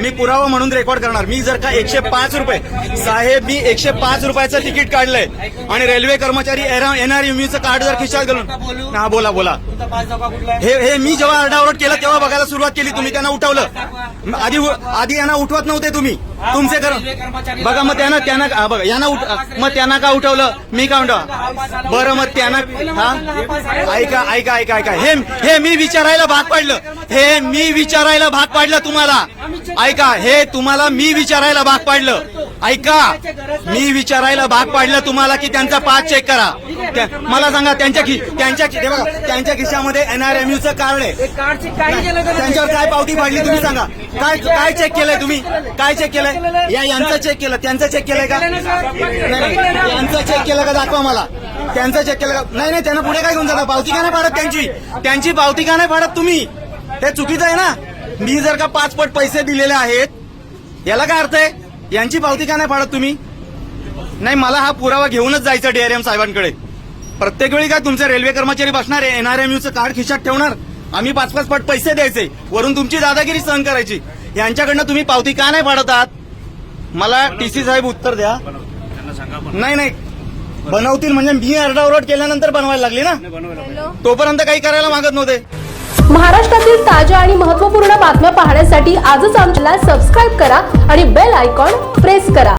मी पुरावा म्हणून रेकॉर्ड करणार। मी जर का 105 रुपये साहेब, मी 105 रुपयाचं तिकीट काढलंय आणि रेल्वे कर्मचारी NRMUचं कार्ड जर खिशात घालून, हा बोला बोला, हे मी जेव्हा आरडाओरड केलं तेव्हा बघायला सुरुवात केली तुम्ही, त्यांना उठवलं। आधी यांना उठवत नव्हते तुम्ही, तुमचे बघा, मग त्यांना बघा यांना मग त्यांना का उठवलं, मी का उठव बरं, मग त्यांना हा ऐका ऐका ऐका ऐका, हे मी विचारायला भाग पाडलं, हे मी विचारायला भाग पाडलं तुम्हाला, ऐका, हे तुम्हाला मी विचारायला भाग पाडलं, ऐका, मी विचारायला भाग पाडलं तुम्हाला की त्यांचा पास चेक करा। मला सांगा, त्यांच्या खिशामध्ये NRMUचं कार्ड आहे, त्यांच्यावर काय पावती पाडली तुम्ही सांगा, काय चेक केलंय तुम्ही, काय चेक केलंय, यांचं चेक केलं, त्यांचं चेक केलंय का, नाही यांचं चेक केलं का दाखवा मला, त्यांचं चेक केलं का, नाही त्यांना पुढे काय घेऊन जाता, पावती का नाही पाडत त्यांची पावती का नाही पाडत तुम्ही, ते चुकीचं आहे ना। मी जर का 5 पट पैसे दिलेले आहेत, याला काय अर्थ आहे, यांची पावती का नाही पाडत तुम्ही, नाही मला हा पुरावा घेऊनच जायचं DRM साहेबांकडे। प्रत्येक वेळी काय तुमचे रेल्वे कर्मचारी बसणार आहे, NRMUचं कार्ड खिशात ठेवणार, आम्ही 5-5 पट पैसे द्यायचे, वरून तुमची दादागिरी सहन करायची, यांच्याकडनं तुम्ही पावती का नाही पाडत आहात, मला TC साहेब उत्तर द्या। नाही बनवतील म्हणजे मी आरडाओरड केल्यानंतर बनवायला लागली ना, तोपर्यंत काही करायला मागत नव्हते। महाराष्ट्रातील ताज्या आणि महत्त्वपूर्ण बातम्या पाहण्यासाठी आजच आमच्याला सबस्क्राईब करा आणि बेल आयकॉन प्रेस करा।